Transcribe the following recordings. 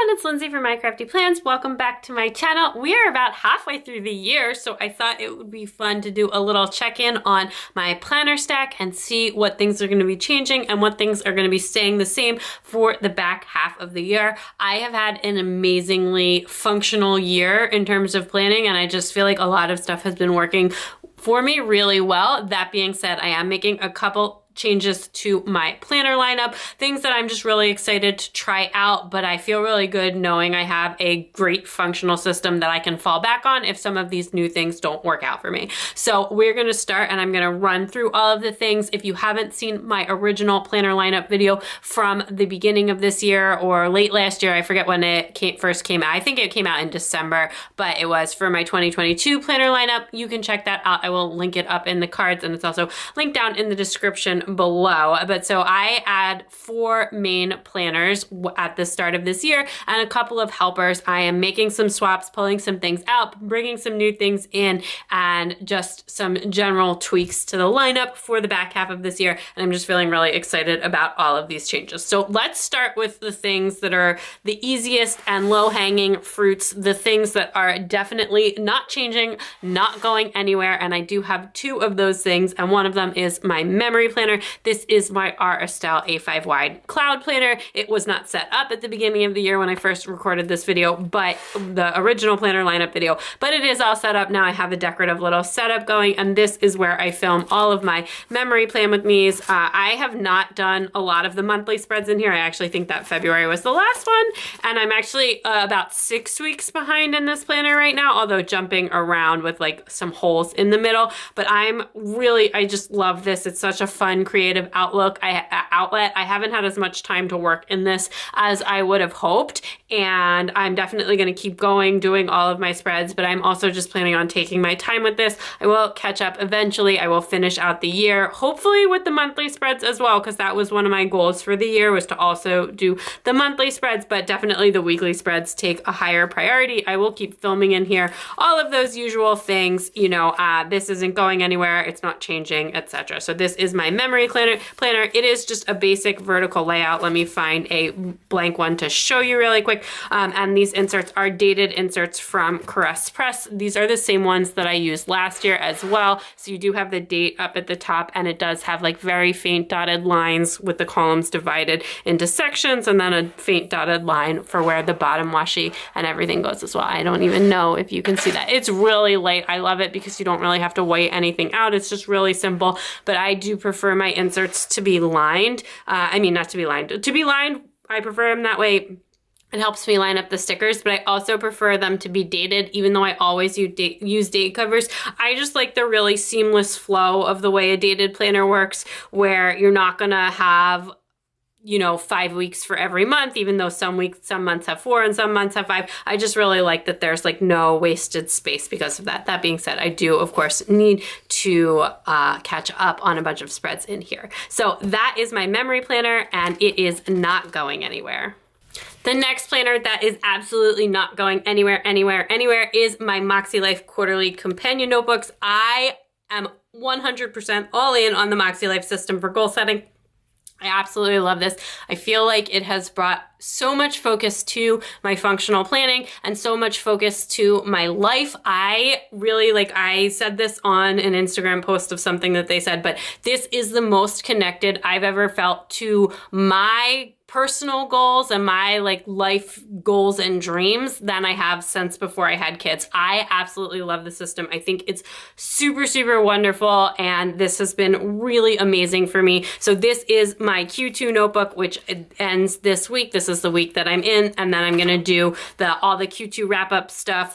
everyone, it's Lindsay from My Crafty Plans. Welcome back to my channel. We are about halfway through the year, so I thought it would be fun to do a little check-in on my planner stack and see what things are going to be changing and what things are going to be staying the same for the back half of the year. I have had an amazingly functional year in terms of planning, and I just feel like a lot of stuff has been working for me really well. That being said, I am making a couple changes to my planner lineup, things that I'm just really excited to try out, but I feel really good knowing I have a great functional system that I can fall back on if some of these new things don't work out for me. So we're gonna start and I'm gonna run through all of the things. If you haven't seen my original planner lineup video from the beginning of this year or late last year, I forget when it first came out. I think it came out in December, but it was for my 2022 planner lineup. You can check that out. I will link it up in the cards, and it's also linked down in the description below. But so I add 4 main planners at the start of this year and a couple of helpers. I am making some swaps, pulling some things out, bringing some new things in, and just some general tweaks to the lineup for the back half of this year. And I'm just feeling really excited about all of these changes. So let's start with the things that are the easiest and low-hanging fruits, the things that are definitely not changing, not going anywhere. And I do have 2 of those things, and one of them is my memory planner. This is my R. Estelle A5 wide cloud planner. It was not set up at the beginning of the year when I first recorded this video, but the original planner lineup video, but it is all set up now. I have a decorative little setup going, and this is where I film all of my memory plan with me's. I have not done a lot of the monthly spreads in here. I actually think that February was the last one, and I'm actually about 6 weeks behind in this planner right now, although jumping around with like some holes in the middle. But I just love this. It's such a fun, creative outlet. I haven't had as much time to work in this as I would have hoped, and I'm definitely going to keep going, doing all of my spreads, but I'm also just planning on taking my time with this. I will catch up eventually. I will finish out the year, hopefully with the monthly spreads as well, because that was one of my goals for the year, was to also do the monthly spreads, but definitely the weekly spreads take a higher priority. I will keep filming in here all of those usual things, this isn't going anywhere, it's not changing, etc. So this is my memory planner. It is just a basic vertical layout. Let me find a blank one to show you really quick. And these inserts are dated inserts from Caress Press. These are the same ones that I used last year as well. So you do have the date up at the top, and it does have like very faint dotted lines with the columns divided into sections, and then a faint dotted line for where the bottom washi and everything goes as well. I don't even know if you can see that. It's really light. I love it because you don't really have to weigh anything out. It's just really simple, but I do prefer my inserts to be lined. To be lined. I prefer them that way. It helps me line up the stickers, but I also prefer them to be dated, even though I always use date covers. I just like the really seamless flow of the way a dated planner works, where you're not gonna have 5 weeks for every month, even though some months have 4 and some months have 5. I just really like that there's like no wasted space because of that. That being said, I do of course need to catch up on a bunch of spreads in here. So that is my memory planner, and it is not going anywhere. The next planner that is absolutely not going anywhere is my Moxie Life Quarterly Companion Notebooks. I am 100% all in on the Moxie Life system for goal setting. I absolutely love this. I feel like it has brought so much focus to my functional planning and so much focus to my life. I said this on an Instagram post of something that they said, but this is the most connected I've ever felt to my personal goals and my life goals and dreams than I have since before I had kids. I absolutely love the system. I think it's super, super wonderful, and this has been really amazing for me. So this is my Q2 notebook, which ends this week. This is the week that I'm in, and then I'm gonna do all the Q2 wrap-up stuff,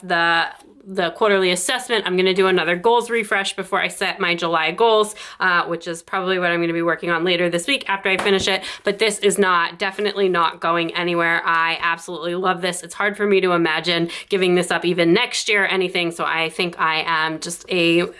the quarterly assessment. I'm gonna do another goals refresh before I set my July goals, which is probably what I'm gonna be working on later this week after I finish it. But this is definitely not going anywhere. I absolutely love this. It's hard for me to imagine giving this up even next year or anything. So I think I am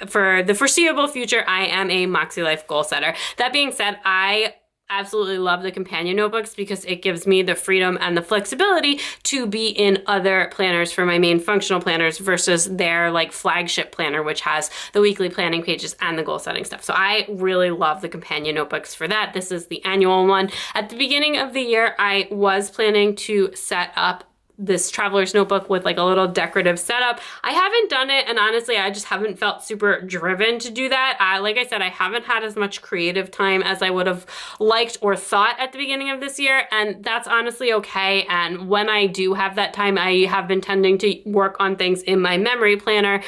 for the foreseeable future, I am a Moxie Life goal setter. That being said, I absolutely love the companion notebooks because it gives me the freedom and the flexibility to be in other planners for my main functional planners versus their flagship planner, which has the weekly planning pages and the goal setting stuff. So I really love the companion notebooks for that. This is the annual one. At the beginning of the year, I was planning to set up this traveler's notebook with like a little decorative setup. I haven't done it, and honestly, I just haven't felt super driven to do that. Like I said, I haven't had as much creative time as I would have liked or thought at the beginning of this year, and that's honestly okay. And when I do have that time, I have been tending to work on things in my memory planner,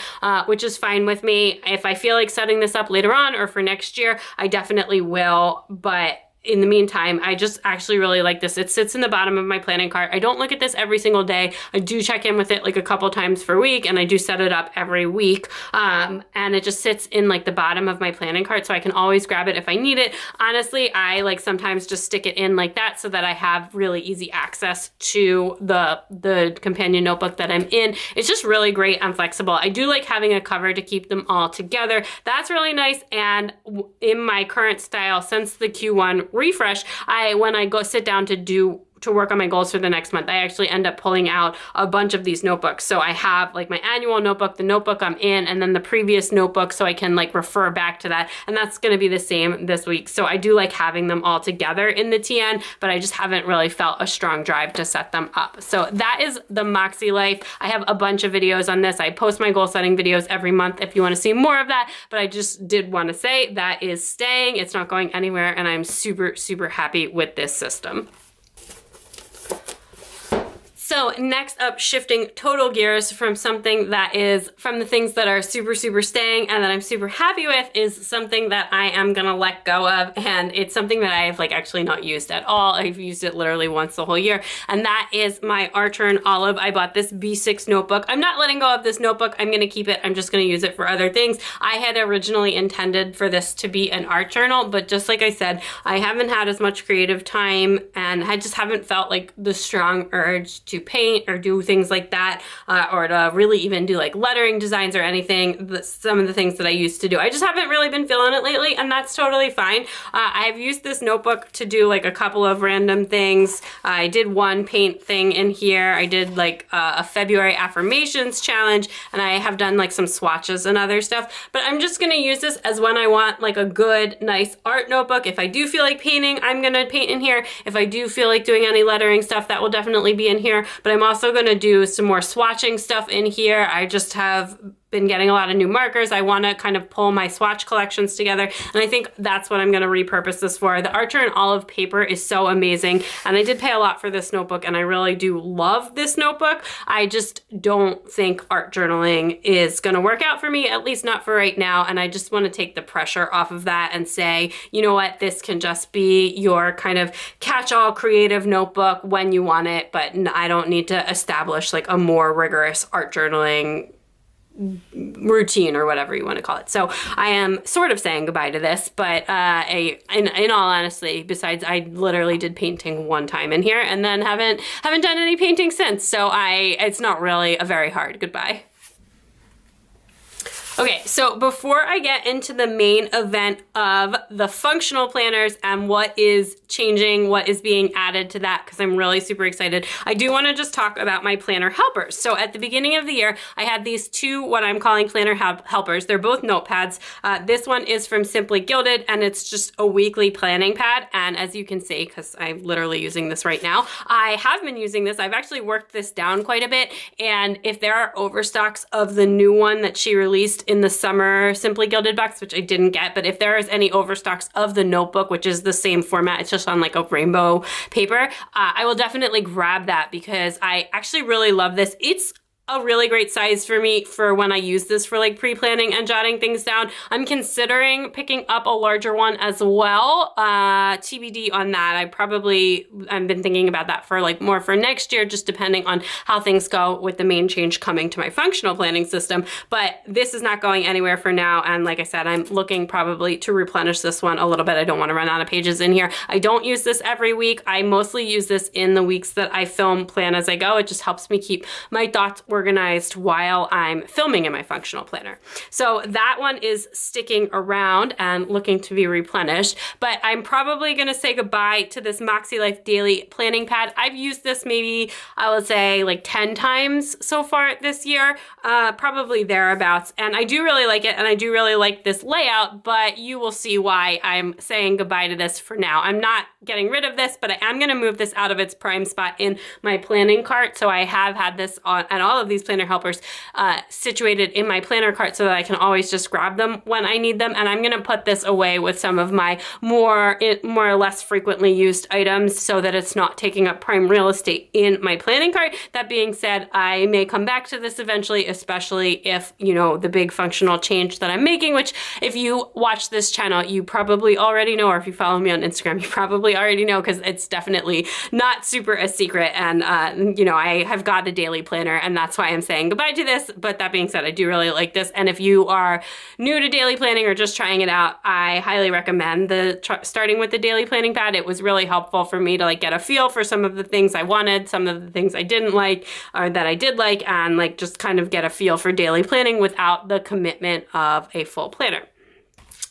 which is fine with me. If I feel like setting this up later on or for next year, I definitely will, but in the meantime, I just actually really like this. It sits in the bottom of my planning cart. I don't look at this every single day. I do check in with it like a couple times per week, and I do set it up every week. And it just sits in like the bottom of my planning cart, so I can always grab it if I need it. Honestly, I like sometimes just stick it in like that so that I have really easy access to the companion notebook that I'm in. It's just really great and flexible. I do like having a cover to keep them all together. That's really nice. And in my current style, since the Q1 refresh, when I go sit down to work on my goals for the next month, I actually end up pulling out a bunch of these notebooks. So I have like my annual notebook, the notebook I'm in, and then the previous notebook, so I can like refer back to that. And that's going to be the same this week. So I do like having them all together in the TN, but I just haven't really felt a strong drive to set them up. So that is the Moxie Life. I have a bunch of videos on this. I post my goal setting videos every month if you want to see more of that, but I just did want to say that is staying. It's not going anywhere, and I'm super, super happy with this system. So next up, shifting total gears from something that is from the things that are super, super staying and that I'm super happy with, is something that I am gonna let go of. And it's something that I've like actually not used at all. I've used it literally once the whole year. And that is my Artern Olive. I bought this B6 notebook. I'm not letting go of this notebook. I'm gonna keep it. I'm just gonna use it for other things. I had originally intended for this to be an art journal, but just like I said, I haven't had as much creative time, and I just haven't felt like the strong urge to paint or do things like that, or to really even do like lettering designs or anything, some of the things that I used to do. I just haven't really been feeling it lately, and that's totally fine. I've used this notebook to do like a couple of random things. I did one paint thing in here. I did like a February affirmations challenge, and I have done like some swatches and other stuff, but I'm just gonna use this as when I want like a good, nice art notebook. If I do feel like painting, I'm gonna paint in here. If I do feel like doing any lettering stuff, that will definitely be in here, but I'm also gonna do some more swatching stuff in here. I just have been getting a lot of new markers. I want to kind of pull my swatch collections together, and I think that's what I'm going to repurpose this for. The Artern Olive paper is so amazing, and I did pay a lot for this notebook, and I really do love this notebook. I just don't think art journaling is going to work out for me, at least not for right now, and I just want to take the pressure off of that and say, you know what, this can just be your kind of catch-all creative notebook when you want it, but I don't need to establish like a more rigorous art journaling routine or whatever you want to call it. So I am sort of saying goodbye to this, but in all honesty, besides I literally did painting one time in here and then haven't done any painting since. So it's not really a very hard goodbye. Okay, so before I get into the main event of the functional planners and what is changing, what is being added to that, because I'm really super excited, I do want to just talk about my planner helpers. So at the beginning of the year, I had these two, what I'm calling planner helpers. They're both notepads. This one is from Simply Gilded, and it's just a weekly planning pad. And as you can see, because I'm literally using this right now, I have been using this. I've actually worked this down quite a bit. And if there are overstocks of the new one that she released in the summer Simply Gilded box, which I didn't get, but if there is any overstocks of the notebook, which is the same format, it's just on like a rainbow paper, I will definitely grab that because I actually really love this. It's a really great size for me for when I use this for like pre-planning and jotting things down. I'm considering picking up a larger one as well. TBD on that. I've been thinking about that for like more for next year, just depending on how things go with the main change coming to my functional planning system. But this is not going anywhere for now. And like I said, I'm looking probably to replenish this one a little bit. I don't want to run out of pages in here. I don't use this every week. I mostly use this in the weeks that I film Plan As I Go. It just helps me keep my thoughts organized while I'm filming in my functional planner. So that one is sticking around and looking to be replenished, but I'm probably gonna say goodbye to this Moxie Life Daily Planning Pad. I've used this maybe, I would say like 10 times so far this year, probably thereabouts. And I do really like it, and I do really like this layout, but you will see why I'm saying goodbye to this for now. I'm not getting rid of this, but I am gonna move this out of its prime spot in my planning cart. So I have had this on, and all of these planner helpers situated in my planner cart so that I can always just grab them when I need them. And I'm gonna put this away with some of my more or less frequently used items so that it's not taking up prime real estate in my planning cart. That being said, I may come back to this eventually, especially if, you know, the big functional change that I'm making, which if you watch this channel, you probably already know, or if you follow me on Instagram, you probably already know, because it's definitely not super a secret. And, you know, I have got a daily planner, and that's why I'm saying goodbye to this. But that being said, I do really like this. And if you are new to daily planning or just trying it out, I highly recommend starting with the daily planning pad. It was really helpful for me to like get a feel for some of the things I wanted, some of the things I didn't like, or that I did like, and like just kind of get a feel for daily planning without the commitment of a full planner.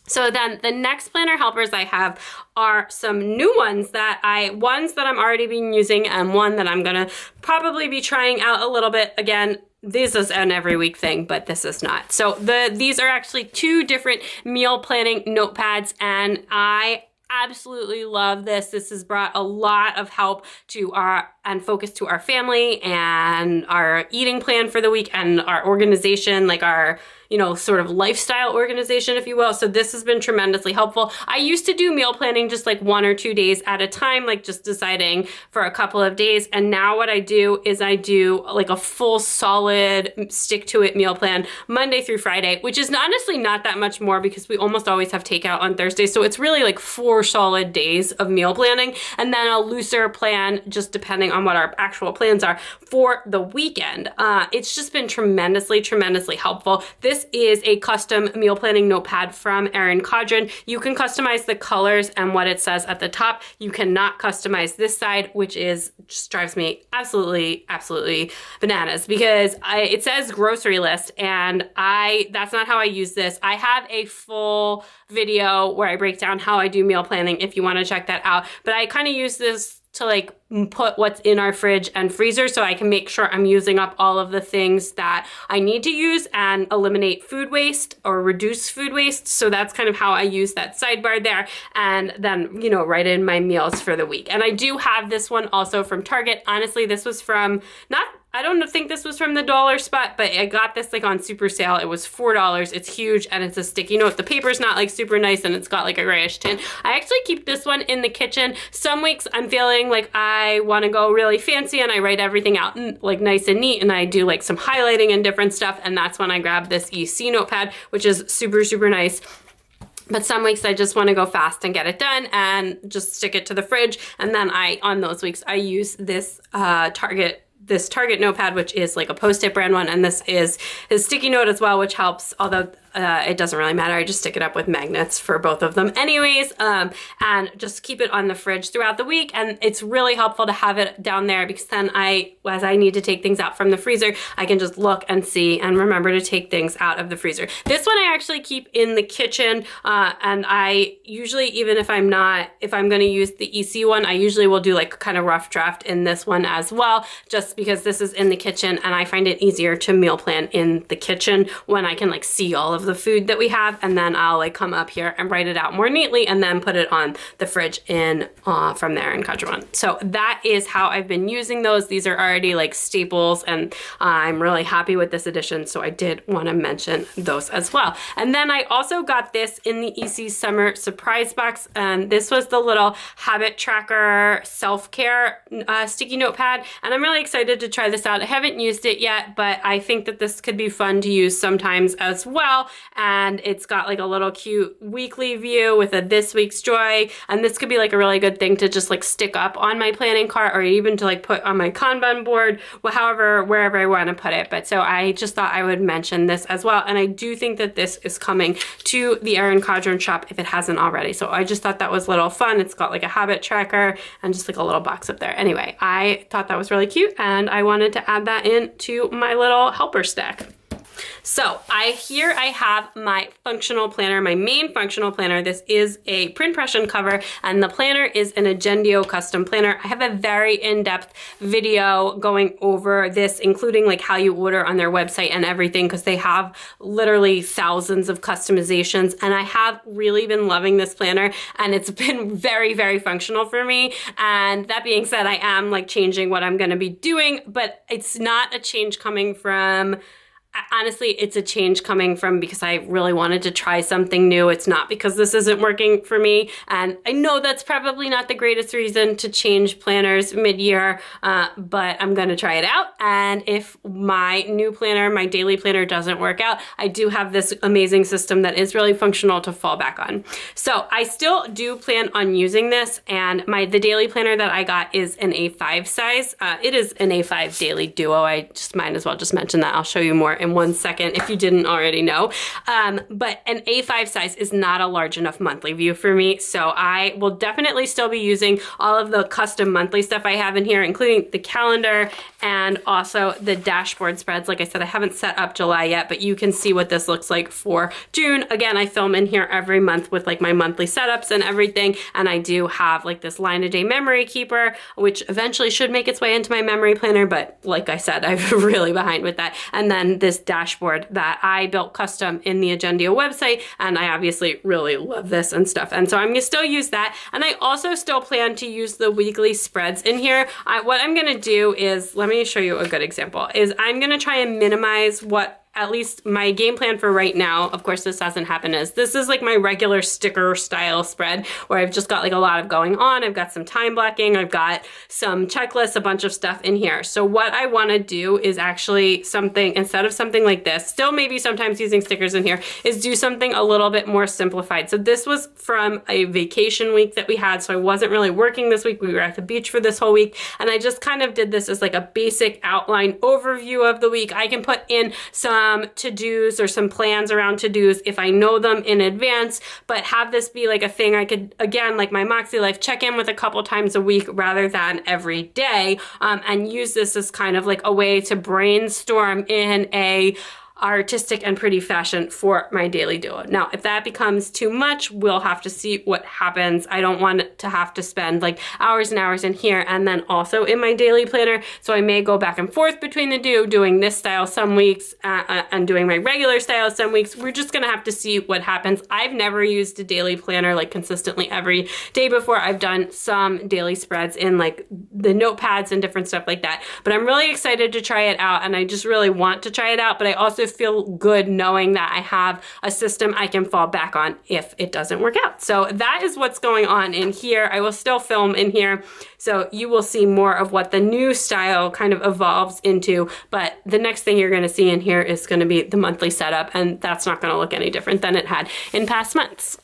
So then the next planner helpers I have are some new ones that I'm already been using, and one that I'm gonna probably be trying out a little bit. Again, this is an every week thing, but this is not. So these are actually two different meal planning notepads, and I absolutely love this. This has brought a lot of help to and focus to our family and our eating plan for the week and our organization, like our, you know, sort of lifestyle organization, if you will. So this has been tremendously helpful. I used to do meal planning just like 1 or 2 days at a time, like just deciding for a couple of days. And now what I do is I do like a full solid stick to it meal plan Monday through Friday, which is honestly not that much more because we almost always have takeout on Thursday. So it's really like 4 solid days of meal planning, and then a looser plan just depending on what our actual plans are for the weekend. It's just been tremendously helpful. This is a custom meal planning notepad from Erin Condren. You can customize the colors and what it says at the top. You cannot customize this side, which just drives me absolutely bananas, because it says grocery list, and that's not how I use this. I have a full video where I break down how I do meal planning if you want to check that out. But I kind of use this to like put what's in our fridge and freezer so I can make sure I'm using up all of the things that I need to use and eliminate food waste or reduce food waste. So that's kind of how I use that sidebar there, and then, you know, write in my meals for the week. And I do have this one also from Target. Honestly, this was from I don't think this was from the dollar spot, but I got this like on super sale. It was $4. It's huge, and it's a sticky note. The paper's not like super nice, and it's got like a grayish tint. I actually keep this one in the kitchen. Some weeks I'm feeling like I want to go really fancy, and I write everything out like nice and neat, and I do like some highlighting and different stuff, and that's when I grab this EC notepad, which is super nice. But some weeks I just want to go fast and get it done and just stick it to the fridge. And then on those weeks, I use this Target notepad, which is like a Post-it brand one, and this is his sticky note as well, which helps, although it doesn't really matter. I just stick it up with magnets for both of them anyways, and just keep it on the fridge throughout the week. And it's really helpful to have it down there, because then as I need to take things out from the freezer, I can just look and see and remember to take things out of the freezer. This one I actually keep in the kitchen, and I usually, even if I'm going to use the EC one, I usually will do like kind of rough draft in this one as well, just because this is in the kitchen, and I find it easier to meal plan in the kitchen when I can like see all of the food that we have, and then I'll like come up here and write it out more neatly and then put it on the fridge from there in Condren. So that is how I've been using those. These are already like staples, and I'm really happy with this edition, so I did want to mention those as well. And then I also got this in the EC Summer Surprise Box, and this was the little habit tracker self-care sticky notepad, and I'm really excited to try this out. I haven't used it yet, but I think that this could be fun to use sometimes as well. and it's got like a little cute weekly view with a this week's joy, and this could be like a really good thing to just like stick up on my planning cart, or even to like put on my Kanban board, wherever I want to put it. But so I just thought I would mention this as well, and I do think that this is coming to the Erin Condren shop if it hasn't already. So I just thought that was a little fun. It's got like a habit tracker and just like a little box up there. Anyway, I thought that was really cute, and I wanted to add that into my little helper stack. So here I have my functional planner, my main functional planner. This is a print impression cover, and the planner is an Agendio custom planner. I have a very in-depth video going over this, including like how you order on their website and everything, because they have literally thousands of customizations, and I have really been loving this planner, and it's been very, very functional for me. And that being said, I am like changing what I'm going to be doing, but it's not a change coming from, honestly, it's a change coming from because I really wanted to try something new. It's not because this isn't working for me. And I know that's probably not the greatest reason to change planners mid-year, but I'm going to try it out. And if my new planner, my daily planner, doesn't work out, I do have this amazing system that is really functional to fall back on. So I still do plan on using this, and the daily planner that I got is an A5 size. It is an A5 daily duo. I just might as well just mention that. I'll show you more in 1 second if you didn't already know. But an A5 size is not a large enough monthly view for me, so I will definitely still be using all of the custom monthly stuff I have in here, including the calendar and also the dashboard spreads. Like I said, I haven't set up July yet, but you can see what this looks like for June. Again, I film in here every month with like my monthly setups and everything, and I do have like this line a day memory keeper, which eventually should make its way into my memory planner, but like I said, I'm really behind with that. And then this dashboard that I built custom in the Agendio website, and I obviously really love this and stuff. And so I'm gonna still use that. And I also still plan to use the weekly spreads in here. What I'm gonna do is, let me show you a good example, is I'm gonna try and minimize what at least my game plan for right now, of course this hasn't happened, is this is like my regular sticker style spread where I've just got like a lot of going on. I've got some time blocking, I've got some checklists, a bunch of stuff in here. So what I wanna do is actually something, instead of something like this, still maybe sometimes using stickers in here, is do something a little bit more simplified. So this was from a vacation week that we had, so I wasn't really working this week. We were at the beach for this whole week, and I just kind of did this as like a basic outline overview of the week. I can put in some to-dos or some plans around to-dos if I know them in advance, but have this be like a thing I could, again, like my Moxie Life, check in with a couple times a week rather than every day, and use this as kind of like a way to brainstorm in a artistic and pretty fashion for my daily duo. Now, if that becomes too much, we'll have to see what happens. I don't want to have to spend like hours and hours in here and then also in my daily planner. So I may go back and forth between the two, doing this style some weeks and doing my regular style some weeks. We're just gonna have to see what happens. I've never used a daily planner like consistently every day before. I've done some daily spreads in like the notepads and different stuff like that, but I'm really excited to try it out, and I just really want to try it out, but I also feel good knowing that I have a system I can fall back on if it doesn't work out. So that is what's going on in here. I will still film in here, so you will see more of what the new style kind of evolves into, but the next thing you're gonna see in here is gonna be the monthly setup, and that's not gonna look any different than it had in past months.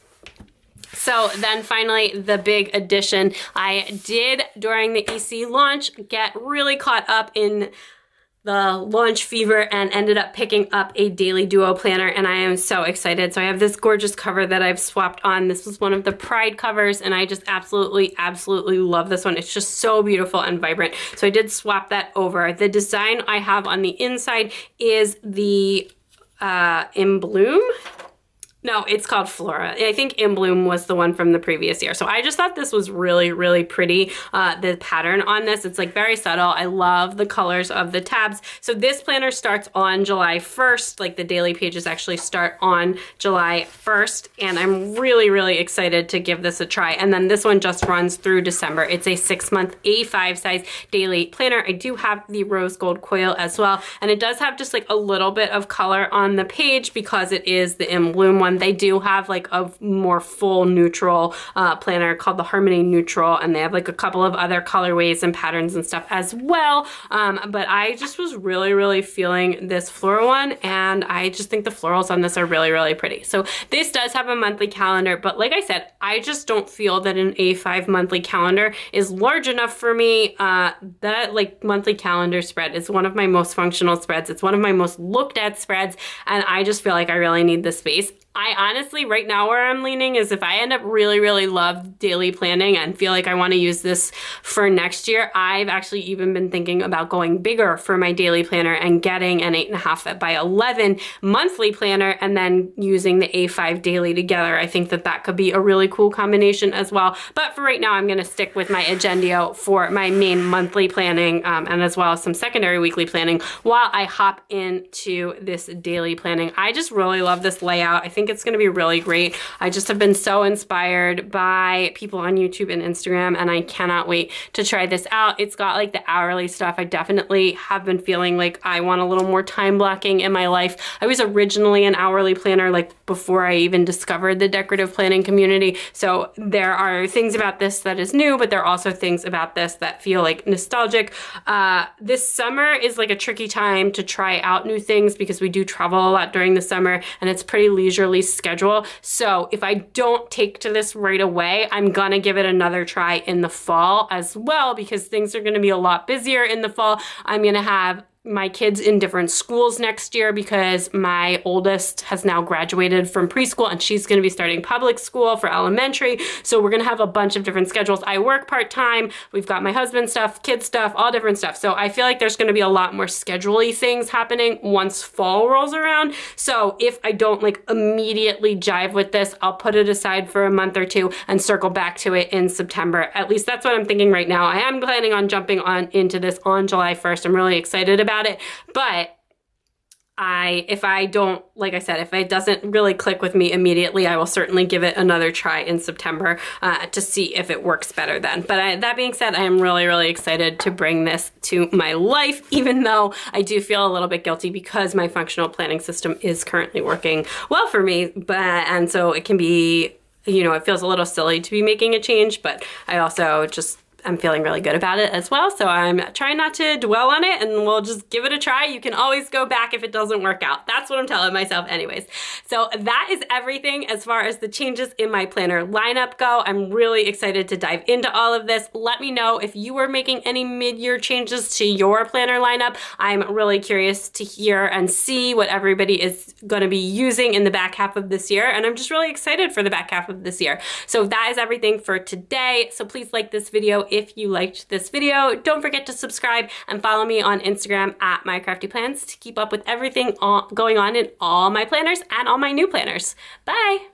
So then finally, the big addition, I did during the EC launch get really caught up in the launch fever and ended up picking up a daily duo planner, and I am so excited. So I have this gorgeous cover that I've swapped on. This was one of the Pride covers, and I just absolutely love this one. It's just so beautiful and vibrant. So I did swap that over. The design I have on the inside is the In Bloom. No, it's called Flora. I think In Bloom was the one from the previous year. So I just thought this was really pretty. The pattern on this, it's like very subtle. I love the colors of the tabs. So this planner starts on July 1st. Like the daily pages actually start on July 1st. And I'm really excited to give this a try. And then this one just runs through December. It's a 6-month A5 size daily planner. I do have the rose gold coil as well. And it does have just like a little bit of color on the page because it is the In Bloom one They do have like a more full neutral planner called the Harmony Neutral, and they have like a couple of other colorways and patterns and stuff as well. But I just was really, really feeling this floral one, and I just think the florals on this are really, really pretty. So this does have a monthly calendar, but like I said, I just don't feel that an A5 monthly calendar is large enough for me. That like monthly calendar spread is one of my most functional spreads. It's one of my most looked at spreads, and I just feel like I really need the space. I honestly, right now where I'm leaning is if I end up really, really love daily planning and feel like I want to use this for next year, I've actually even been thinking about going bigger for my daily planner and getting an 8.5 by 11 monthly planner and then using the A5 daily together. I think that that could be a really cool combination as well. But for right now, I'm going to stick with my Agendio for my main monthly planning and as well as some secondary weekly planning while I hop into this daily planning. I just really love this layout. I think it's going to be really great. I just have been so inspired by people on YouTube and Instagram, and I cannot wait to try this out. It's got like the hourly stuff. I definitely have been feeling like I want a little more time blocking in my life. I was originally an hourly planner like before I even discovered the decorative planning community. So there are things about this that is new, but there are also things about this that feel like nostalgic. This summer is like a tricky time to try out new things because we do travel a lot during the summer, and it's pretty leisurely schedule. So if I don't take to this right away, I'm gonna give it another try in the fall as well, because things are gonna be a lot busier in the fall. I'm gonna have my kids in different schools next year because my oldest has now graduated from preschool and she's going to be starting public school for elementary. So we're going to have a bunch of different schedules. I work part-time. We've got my husband's stuff, kids stuff, all different stuff. So I feel like there's going to be a lot more schedule-y things happening once fall rolls around. So if I don't like immediately jive with this, I'll put it aside for a month or two and circle back to it in September. At least that's what I'm thinking right now. I am planning on jumping on into this on July 1st. I'm really excited about it, but if I don't, like I said, if it doesn't really click with me immediately, I will certainly give it another try in September to see if it works better then. But that being said, I am really, really excited to bring this to my life, even though I do feel a little bit guilty because my functional planning system is currently working well for me. And so it can be, you know, it feels a little silly to be making a change, but I also I'm feeling really good about it as well. So I'm trying not to dwell on it and we'll just give it a try. You can always go back if it doesn't work out. That's what I'm telling myself anyways. So that is everything as far as the changes in my planner lineup go. I'm really excited to dive into all of this. Let me know if you are making any mid-year changes to your planner lineup. I'm really curious to hear and see what everybody is going to be using in the back half of this year. And I'm just really excited for the back half of this year. So that is everything for today. So please like this video if you liked this video. Don't forget to subscribe and follow me on Instagram at MyCraftyPlans to keep up with everything going on in all my planners and all my new planners. Bye!